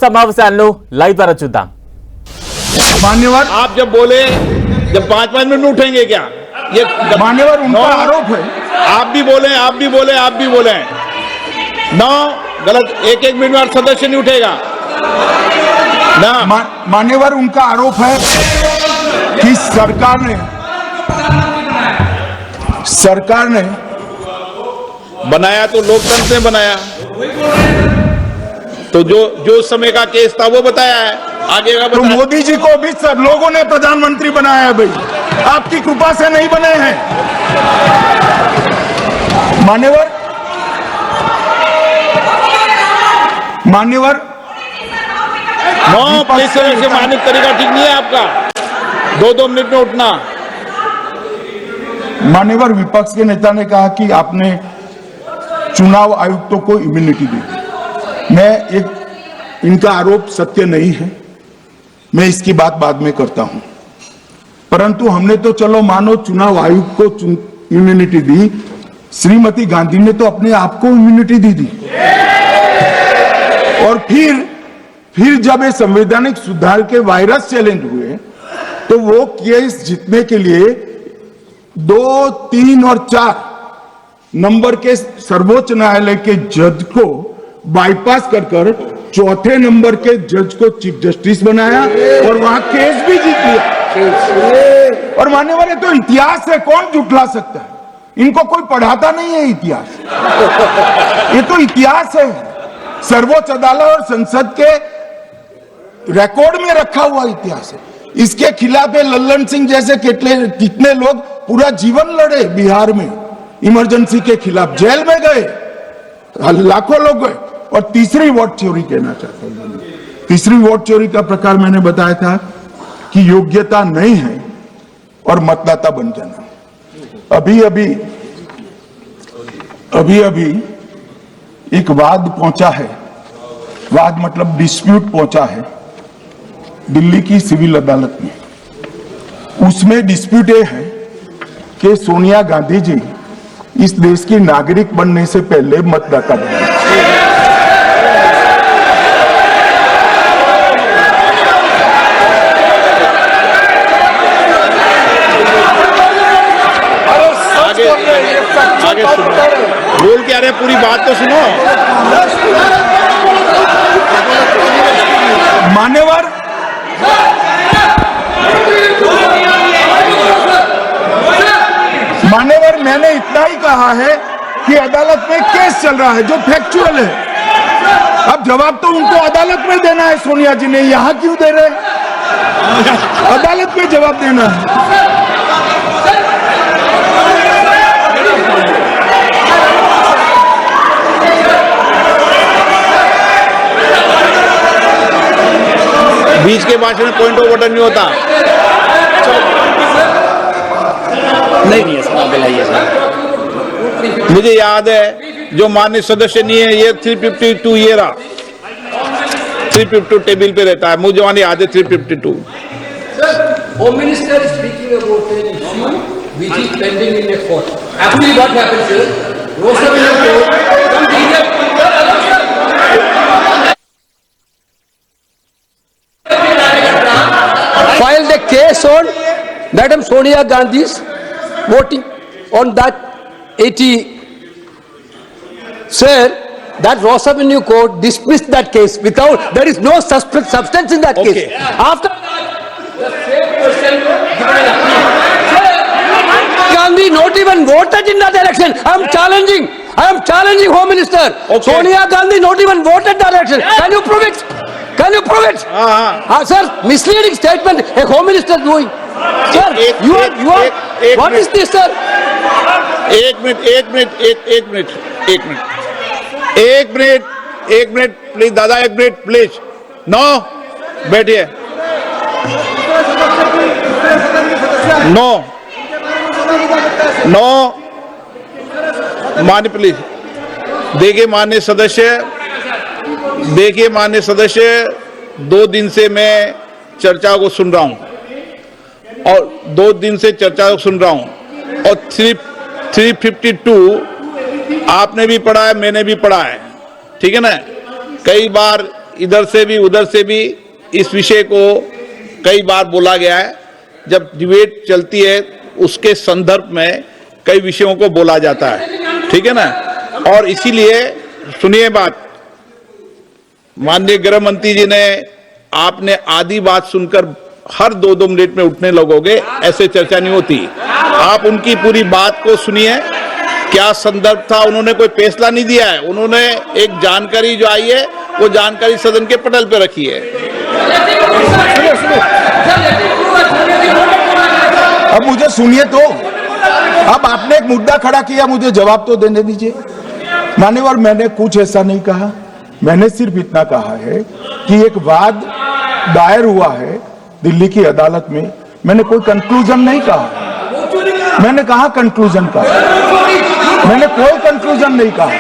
సమావేశాలను లైవ్ ద్వారా చూద్దాం. मान्यवर आप जब बोले जब 5-5 मिनट में उठेंगे क्या? ये मान्यवर उनका आरोप है। आप भी बोले नौ गलत। एक मिनट में सदस्य नहीं उठेगा ना। मान्यवर उनका आरोप है कि सरकार ने बनाया तो लोकतंत्र ने बनाया, तो जो समय का केस था वो बताया है, आगे का तो मोदी जी को भी सब लोगों ने प्रधानमंत्री बनाया है भाई, आपकी कृपा से नहीं बने हैं। मान्यवर नो प्लीज से मानव तरीका ठीक नहीं है आपका, 2-2 मिनट में उठना। मान्यवर विपक्ष के नेता ने कहा कि आपने चुनाव आयुक्तों को इम्यूनिटी दी। इनका आरोप सत्य नहीं है, मैं इसकी बात बाद में करता हूं, परंतु हमने तो चलो मानो चुनाव आयुक्त को इम्यूनिटी दी, श्रीमती गांधी ने तो अपने आप को इम्यूनिटी दी। और फिर जब ये संवैधानिक सुधार के वायरस चैलेंज हुए तो वो केस जीतने के लिए 2, 3 और 4 नंबर के सर्वोच्च न्यायालय के जज को बाईपास कर चौथे नंबर के जज को चीफ जस्टिस बनाया और वहां केस भी जीत लिया। और मान्यवर ये तो इतिहास है, कौन जुटला सकता है? इनको कोई पढ़ाता नहीं है इतिहास, ये तो इतिहास है, सर्वोच्च अदालत और संसद के रिकॉर्ड में रखा हुआ इतिहास है। इसके खिलाफ लल्लन सिंह जैसे कितने लोग पूरा जीवन लड़े बिहार में, इमरजेंसी के खिलाफ जेल में गए, लाखों लोग गए। और तीसरी वोट चोरी कहना चाहता हूं, तीसरी वोट चोरी का प्रकार मैंने बताया था कि योग्यता नहीं है और मतदाता बन जाना। अभी एक वाद पहुंचा है, वाद मतलब डिस्प्यूट पहुंचा है दिल्ली की सिविल अदालत में। उसमें डिस्प्यूट ये है कि सोनिया गांधी जी इस देश की नागरिक बनने से पहले मतदाता बने। आगे सुनो, बोल क्या रहे, पूरी बात तो सुनो। मान्यवर मैंने इतना ही कहा है कि अदालत में केस चल रहा है जो फैक्चुअल है। अब जवाब तो उनको अदालत में देना है, सोनिया जी ने यहां क्यों दे रहे? अदालत में जवाब देना है। बीच के भाषण में पॉइंट ऑफ ऑर्डर नहीं होता। नहीं है सर, मुझे याद है जो माननीय सदस्य नहीं है, ये 352 ये रहा, 352 टेबल पे रहता है, मुझे वहां याद है 352। Home Minister is speaking about an issue which is pending in a court. Actually, what happens is, filed a case on Madam Sonia Gandhi's voting on that 80. Sir, that Ross Avenue Court dismissed that case without, there is no substance in that case. After the same person given an appeal. Gandhi not even voted in that election. I am challenging Home Minister. Okay. Sonia Gandhi not even voted that election. Can you prove it? Sir, misleading statement a Home Minister doing. Sir, you are what is this, sir? एक minute please दादा, एक minute please. No, बैठिए। No मान्य please देखिए माननीय सदस्य, 2 दिन से मैं चर्चा को सुन रहा हूं और 2 दिन से चर्चा को सुन रहा हूं और 352 आपने भी पढ़ा है, मैंने भी पढ़ा है, ठीक है ना। कई बार इधर से भी उधर से भी इस विषय को कई बार बोला गया है। जब डिबेट चलती है उसके संदर्भ में कई विषयों को बोला जाता है, ठीक है ना। और इसीलिए सुनिए बात, माननीय गृह मंत्री जी ने, आपने आधी बात सुनकर हर 2-2 मिनट में उठने लगोगे, ऐसे चर्चा नहीं होती। आप उनकी पूरी बात को सुनिए, क्या संदर्भ था, उन्होंने कोई फैसला नहीं दिया है, उन्होंने एक जानकारी जो आई है वो जानकारी सदन के पटल पे रखी है। अब मुझे सुनिए तो, अब आपने एक मुद्दा खड़ा किया, मुझे जवाब तो देने दीजिए। मान्यवर, मैंने कुछ ऐसा नहीं कहा, मैंने सिर्फ इतना कहा है कि एक वाद दायर हुआ है दिल्ली की अदालत में, मैंने कोई कंक्लूजन नहीं कहा, मैंने कहा कंक्लूजन का, मैंने कोई कंक्लूजन नहीं कहा।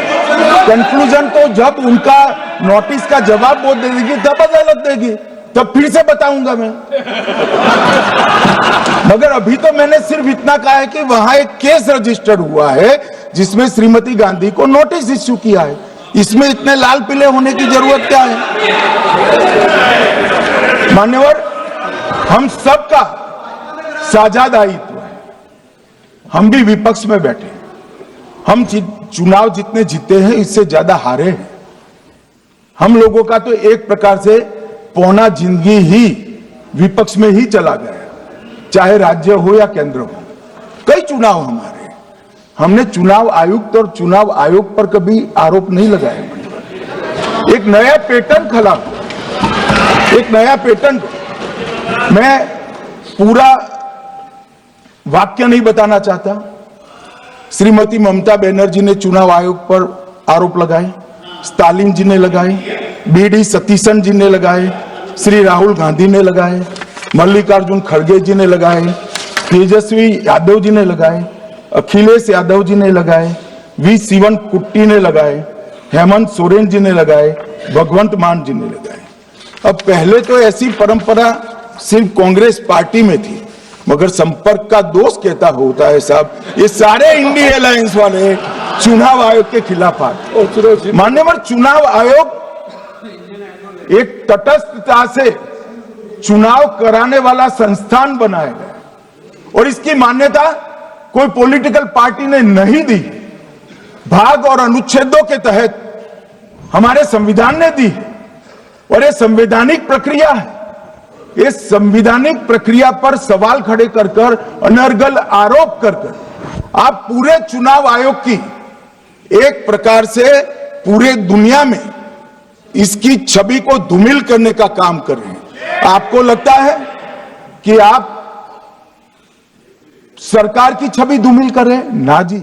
कंक्लूजन तो जब उनका नोटिस का जवाब वो दे देगी तब अदालत देगी, तब फिर से बताऊंगा मैं। मगर अभी तो मैंने सिर्फ इतना कहा है कि वहां एक केस रजिस्टर्ड हुआ है जिसमें श्रीमती गांधी को नोटिस इश्यू किया है। इसमें इतने लाल पीले होने की जरूरत क्या है? मान्यवर, हम सबका साझा दायित्व है, हम भी विपक्ष में बैठे, हम चुनाव जितने जीते हैं इससे ज्यादा हारे हैं। हम लोगों का तो एक प्रकार से पौना जिंदगी ही विपक्ष में ही चला गया, चाहे राज्य हो या केंद्र हो। कई चुनाव हमारे, हमने चुनाव आयुक्त और चुनाव आयोग पर कभी आरोप नहीं लगाया। एक नया पैटर्न खड़ा, एक नया पैटर्न। मैं पूरा वाक्य नहीं बताना चाहता। श्रीमती ममता बनर्जी ने चुनाव आयोग पर आरोप लगाए, स्टालिन जी ने लगाए, बीडी सतीशन जी ने लगाए, श्री राहुल गांधी ने लगाए, मल्लिकार्जुन खड़गे जी ने लगाए, तेजस्वी यादव जी ने लगाए, अखिलेश यादव जी ने लगाए, वी शिवन कुट्टी ने लगाए, हेमंत सोरेन जी ने लगाए, भगवंत मान जी ने लगाए। अब पहले तो ऐसी परंपरा सिर्फ कांग्रेस पार्टी में थी, मगर संपर्क का दोष कहता होता है साहब, ये सारे इंडिया अलायंस वाले चुनाव आयोग के खिलाफ आए। मान्यवर, चुनाव आयोग एक तटस्थता से चुनाव कराने वाला संस्थान बनाया गया और इसकी मान्यता कोई पॉलिटिकल पार्टी ने नहीं दी, भाग और अनुच्छेदों के तहत हमारे संविधान ने दी। और ये संवैधानिक प्रक्रिया है, इस संवैधानिक प्रक्रिया पर सवाल खड़े कर कर, अनर्गल आरोप कर कर आप पूरे चुनाव आयोग की एक प्रकार से पूरे दुनिया में इसकी छवि को धूमिल करने का काम कर रहे हैं। आपको लगता है कि आप सरकार की छवि धूमिल कर रहे हैं? ना जी,